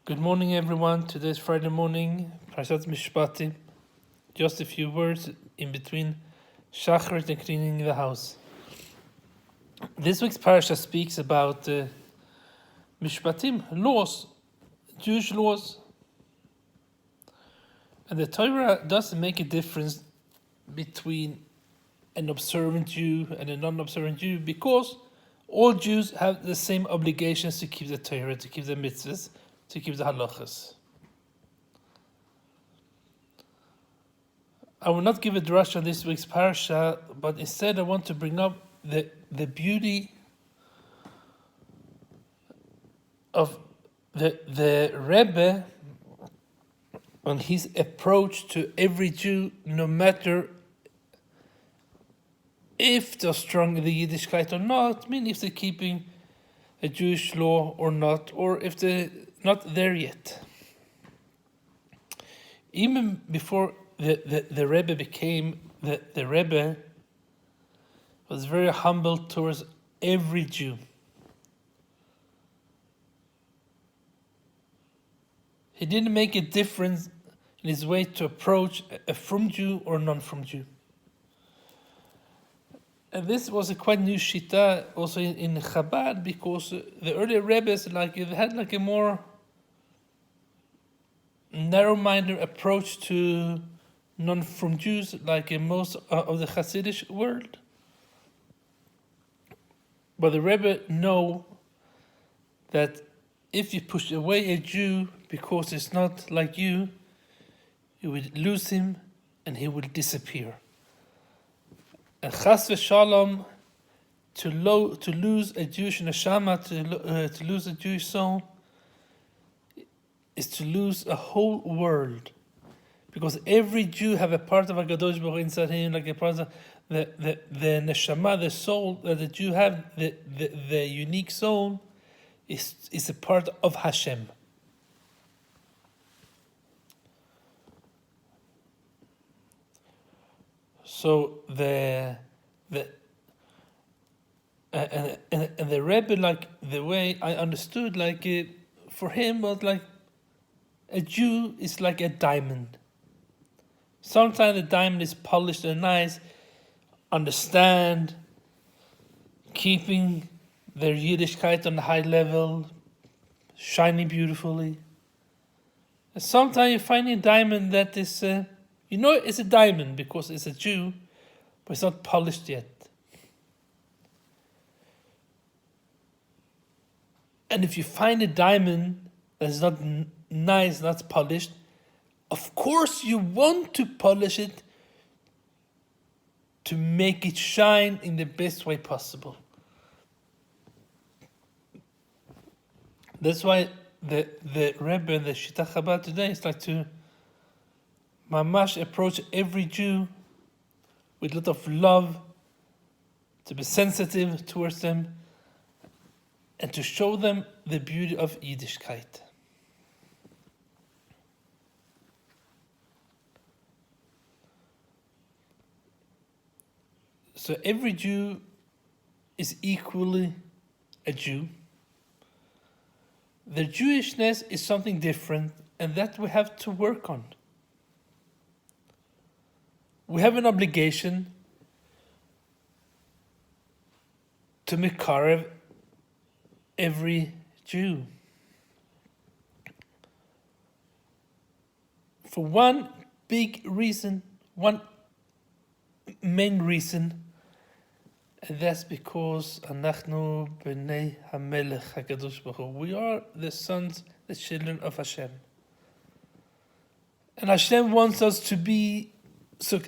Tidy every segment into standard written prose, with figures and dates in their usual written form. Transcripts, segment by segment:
Good morning, everyone. Today's Friday morning, Parashat Mishpatim. Just a few words in between Shacharit and cleaning the house. This week's parasha speaks about Mishpatim, laws, Jewish laws. And the Torah doesn't make a difference between an observant Jew and a non-observant Jew because all Jews have the same obligations to keep the Torah, to keep the mitzvahs, to keep the halachas. I will not give a drush on this week's parasha, but instead I want to bring up the beauty of the Rebbe on his approach to every Jew, no matter if they're strong in the Yiddishkeit or not, I mean if they're keeping a Jewish law or not, or if they're not there yet. Even before the Rebbe became the Rebbe, was very humble towards every Jew. He didn't make a difference in his way to approach a from Jew or non-from Jew. And this was a quite new shita also in Chabad, because the earlier Rebbes they had a more narrow-minded approach to non-from Jews, like in most of the Hasidic world. But the Rebbe know that if you push away a Jew because it's not like you would lose him and he will disappear. And chas v'shalom, to lose a Jewish neshama, to lose a Jewish soul, is to lose a whole world. Because every Jew have a part of HaKadosh Baruch Hu inside him, like a part of the neshama, the soul that the Jew have, the unique soul, is a part of Hashem. So the Rebbe, the way I understood, for him was like a Jew is like a diamond. Sometimes the diamond is polished and nice, understand, keeping their Yiddishkeit on a high level, shining beautifully. And sometimes you find a diamond that is, it's a diamond because it's a Jew, but it's not polished yet. And if you find a diamond that is not nice, not polished, of course you want to polish it to make it shine in the best way possible. That's why the Rebbe and the Shita Chabad today is like to mamash approach every Jew with a lot of love, to be sensitive towards them, and to show them the beauty of Yiddishkeit. So every Jew is equally a Jew. Their Jewishness is something different, and that we have to work on. We have an obligation to mekarev every Jew. For one big reason, one main reason, and that's because Anachnu b'nei hamelech HaKadosh Baruch Hu. We are the sons, the children of Hashem. And Hashem wants us to be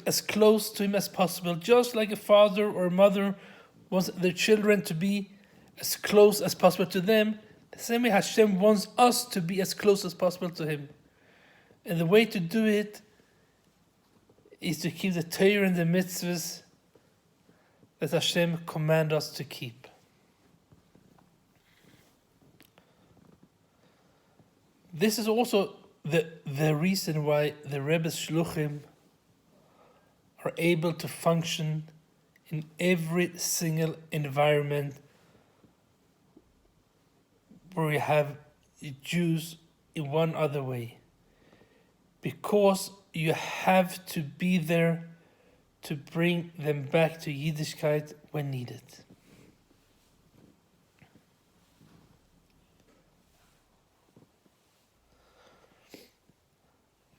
as close to Him as possible, just like a father or a mother wants their children to be as close as possible to them. The same way Hashem wants us to be as close as possible to Him. And the way to do it is to keep the Torah and the mitzvahs that Hashem command us to keep. This is also the reason why the Rebbe's Shluchim are able to function in every single environment where we have Jews in one other way. Because you have to be there to bring them back to Yiddishkeit when needed.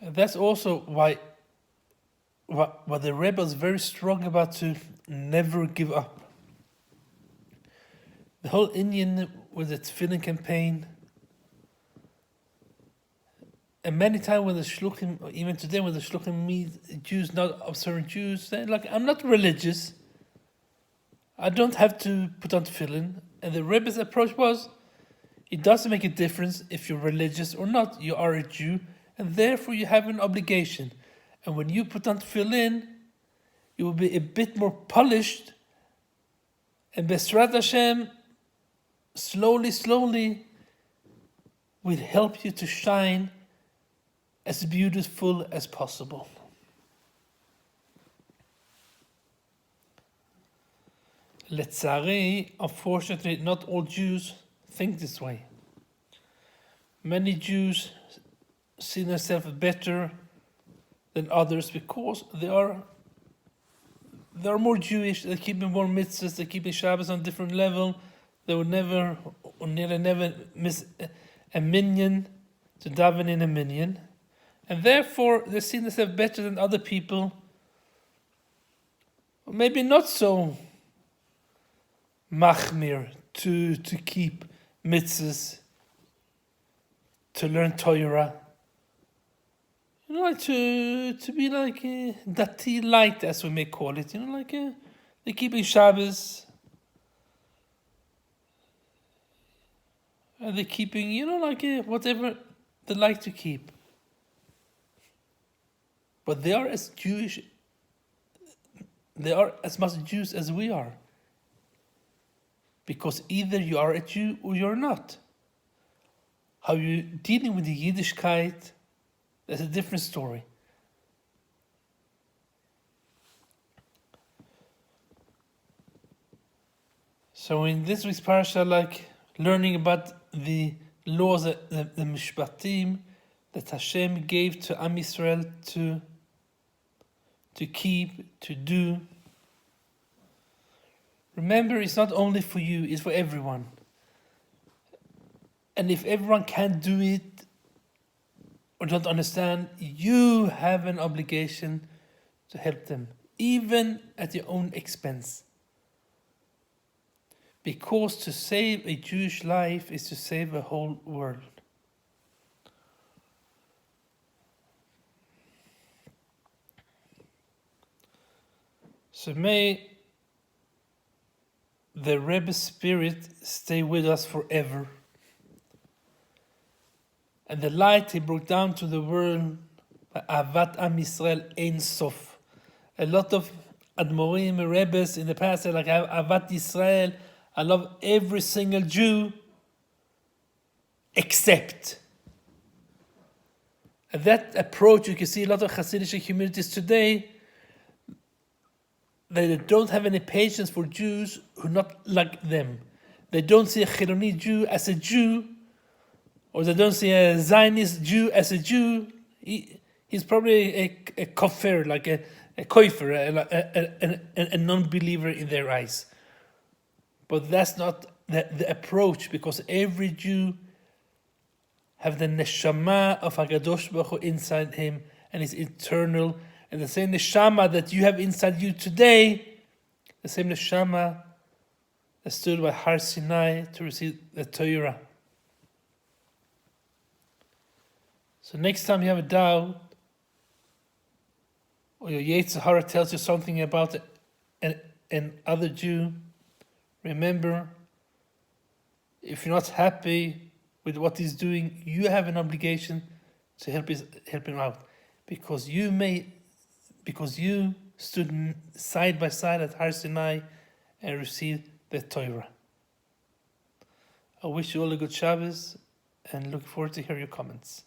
And that's also why what the Rebbe is very strong about, to never give up. The whole Indian with the Tefillin campaign, and many times when the Shluchim, or even today when the Shluchim meet Jews, not observant Jews, they're like, I'm not religious, I don't have to put on Tefillin. And the Rebbe's approach was, it doesn't make a difference if you're religious or not, you are a Jew, and therefore you have an obligation. And when you put on Tefillin, you will be a bit more polished, and Besrat Hashem, slowly, will help you to shine as beautiful as possible. Letzari, unfortunately, not all Jews think this way. Many Jews see themselves better than others because they are more Jewish, they're keeping more mitzvahs, they're keeping Shabbos on a different level, they would never, or nearly never miss a minyan to daven in a minyan. And therefore, they see themselves better than other people, or maybe not so machmir to keep mitzvahs, to learn Torah. You know, like to be like a dati light, as we may call it. You know, like they're keeping Shabbos, and they're keeping, you know, like whatever they like to keep. But they are as Jewish. They are as much Jews as we are. Because either you are a Jew or you're not. How you're dealing with the Yiddishkeit, that's a different story. So in this week's parasha, like learning about the laws, the mishpatim that Hashem gave to Am Yisrael to keep, to do. Remember, it's not only for you, it's for everyone. And if everyone can't do it or don't understand, you have an obligation to help them, even at your own expense. Because to save a Jewish life is to save a whole world. So may the Rebbe's spirit stay with us forever. And the light he brought down to the world, Avat Am Yisrael Ein Sof. A lot of Admorim and Rebbes in the past said, like, Avat Yisrael, I love every single Jew, except. And that approach, you can see a lot of Hasidic communities today, they don't have any patience for Jews who are not like them. They don't see a Chiloni Jew as a Jew, or they don't see a Zionist Jew as a Jew. He's probably a kafir, like a koifer, a non-believer in their eyes. But that's not the approach, because every Jew have the neshama of HaKadosh Baruch Hu inside him, and is eternal. And the same neshama that you have inside you today, the same neshama that stood by Har Sinai to receive the Torah. So next time you have a doubt, or your Yetzer Hara tells you something about an other Jew, remember, if you're not happy with what he's doing, you have an obligation to help him out, because you stood side by side at Har Sinai and received the Torah. I wish you all a good Shabbos and look forward to hear your comments.